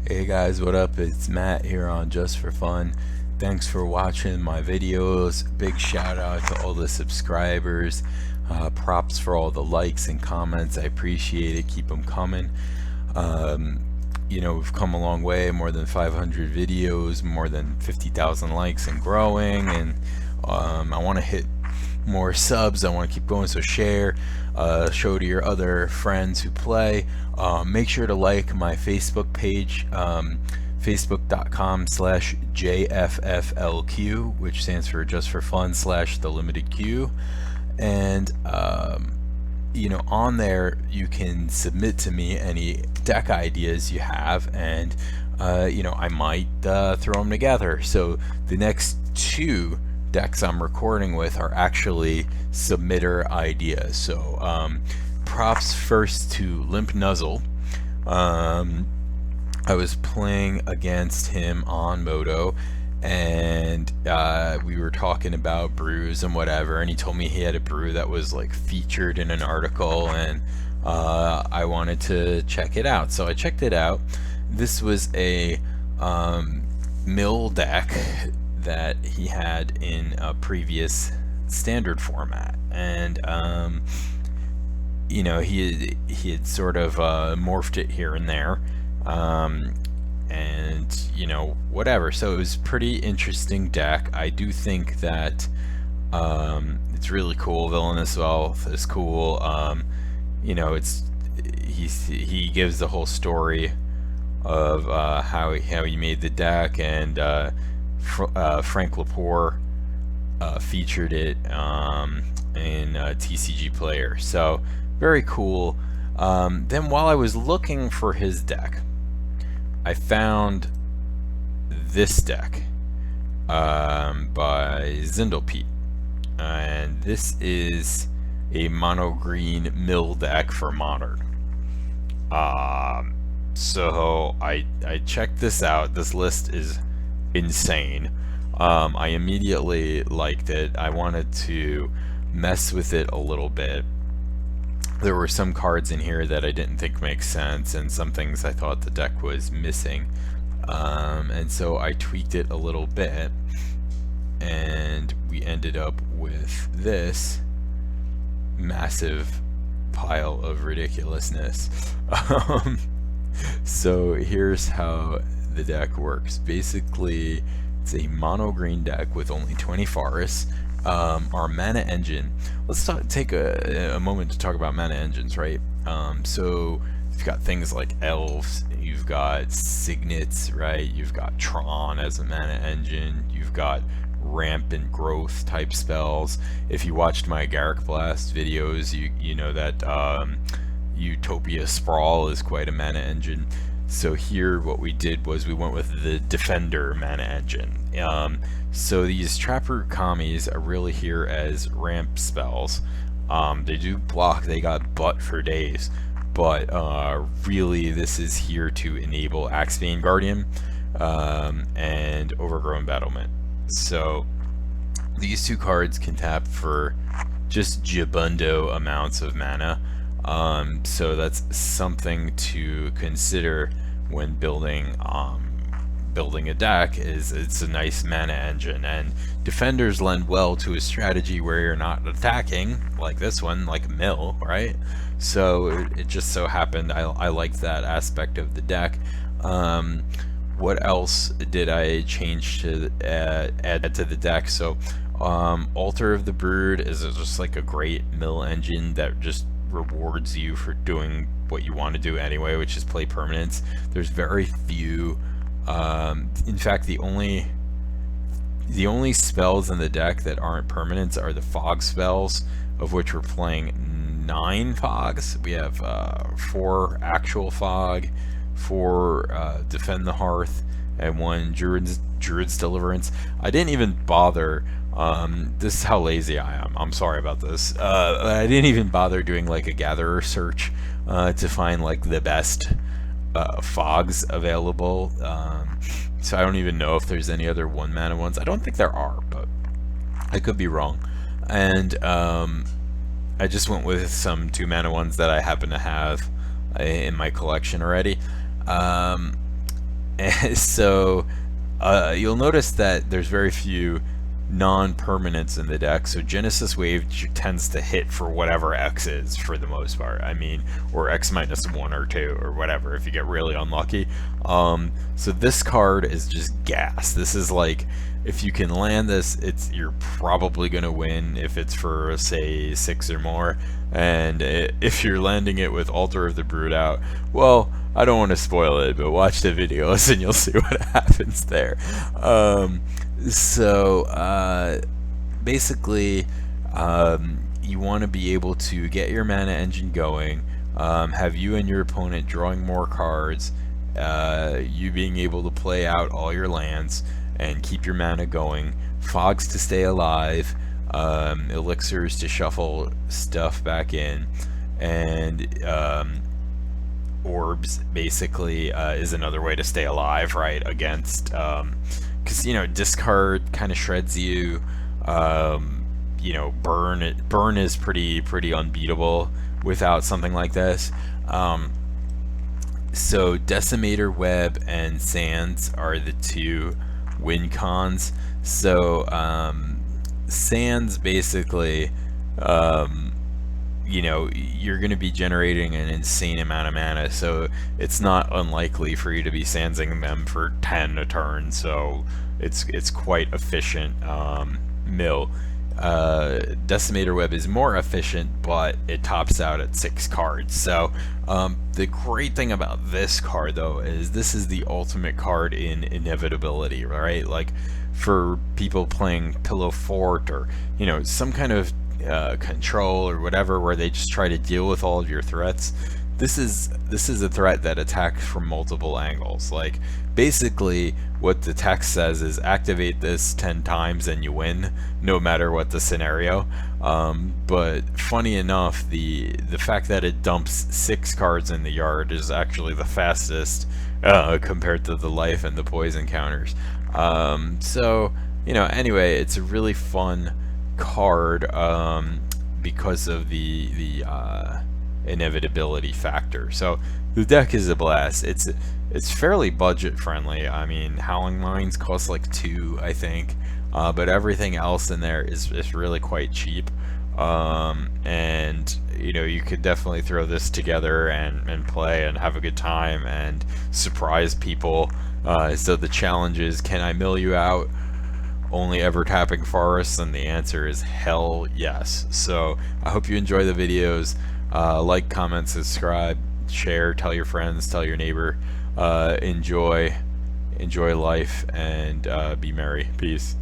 Hey guys, what up? It's Matt here on Just for Fun. Thanks for watching my videos. Big shout out to all the subscribers. Props for all the likes and comments. I appreciate it. Keep them coming. Um, we've come a long way, more than 500 videos, more than 50,000 likes and growing. And I want to hit more subs. I want to keep going, so share, show to your other friends who play. Make sure to like my Facebook page, facebook.com/JFFLQ, which stands for Just for Fun / The Limited Q. And on there you can submit to me any deck ideas you have, and I might throw them together. So the next two decks I'm recording with are actually submitter ideas. So props first to Limp Nuzzle. I was playing against him on Moto, and we were talking about brews and whatever, and he told me he had a brew that was like featured in an article, and I wanted to check it out. So I checked it out. This was a mill deck that he had in a previous standard format, and he had sort of morphed it here and there, and whatever. So it was pretty interesting deck. I do think that it's really cool. Villainous Wealth is cool. He gives the whole story of how he made the deck, and Frank Lepore featured it in TCG Player. So very cool. Then while I was looking for his deck, I found this deck by Zindlepete, and this is a mono green mill deck for Modern. So I checked this out. This list is insane. I immediately liked it. I wanted to mess with it a little bit. There were some cards in here that I didn't think make sense, and some things I thought the deck was missing. And so I tweaked it a little bit, and we ended up with this massive pile of ridiculousness. So here's how the deck works. Basically, it's a mono green deck with only 20 forests. Our mana engine, let's take a moment to talk about mana engines, right? So you've got things like elves, you've got signets, right? You've got Tron as a mana engine, you've got ramp and growth type spells. If you watched my Garrick Blast videos, you know that Utopia Sprawl is quite a mana engine. So here what we did was we went with the Defender mana engine. So these Trapper Kamis are really here as ramp spells. They do block, they got butt for days, but really this is here to enable Axebane Guardian and Overgrown Battlement. So these two cards can tap for just jabundo amounts of mana. So that's something to consider when building a deck. Is it's a nice mana engine, and defenders lend well to a strategy where you're not attacking like this one, like mill, right? So it just so happened I liked that aspect of the deck. What else did I change to add to the deck? So Altar of the Brood is just like a great mill engine that just rewards you for doing what you want to do anyway, which is play permanents. There's very few, in fact the only spells in the deck that aren't permanents are the fog spells, of which we're playing 9 fogs. We have 4 actual fog, 4 defend the hearth, and 1 druid's deliverance. I didn't even bother, this is how lazy I am, I'm sorry about this, I didn't even bother doing like a gatherer search to find like the best fogs available. So I don't even know if there's any other 1 mana ones. I don't think there are, but I could be wrong. And I just went with some 2 mana ones that I happen to have in my collection already. And so you'll notice that there's very few non-permanents in the deck, so Genesis Wave tends to hit for whatever X is for the most part. I mean, or X minus 1 or 2 or whatever if you get really unlucky. So this card is just gas. This is like, if you can land this, you're probably gonna win if it's for, say, 6 or more. And if you're landing it with Altar of the Brood out, well, I don't want to spoil it, but watch the videos and you'll see what happens there. Basically, you want to be able to get your mana engine going, have you and your opponent drawing more cards, you being able to play out all your lands and keep your mana going, fogs to stay alive, elixirs to shuffle stuff back in, and orbs basically is another way to stay alive, right, against because discard kind of shreds you. Burn is pretty unbeatable without something like this. So Decimator Web and Sands are the two win cons. So Sands basically, you're going to be generating an insane amount of mana, so it's not unlikely for you to be sandsing them for 10 a turn, so it's quite efficient mill. Decimator Web is more efficient, but it tops out at 6 cards. So the great thing about this card, though, is this is the ultimate card in inevitability, right? Like, for people playing Pillow Fort or some kind of control or whatever, where they just try to deal with all of your threats, this is a threat that attacks from multiple angles. Like, basically what the text says is activate this 10 times and you win, no matter what the scenario. But funny enough, the fact that it dumps 6 cards in the yard is actually the fastest compared to the life and the poison counters. Anyway, it's a really fun card because of the inevitability factor. So the deck is a blast. It's fairly budget friendly. I mean, Howling Mines cost like 2, I think, but everything else in there is really quite cheap. And you could definitely throw this together and play and have a good time and surprise people. So the challenge is, can I mill you out only ever tapping forests? And the answer is hell yes. So I hope you enjoy the videos. Like, comment, subscribe, share, tell your friends, tell your neighbor. Enjoy life, and be merry. Peace.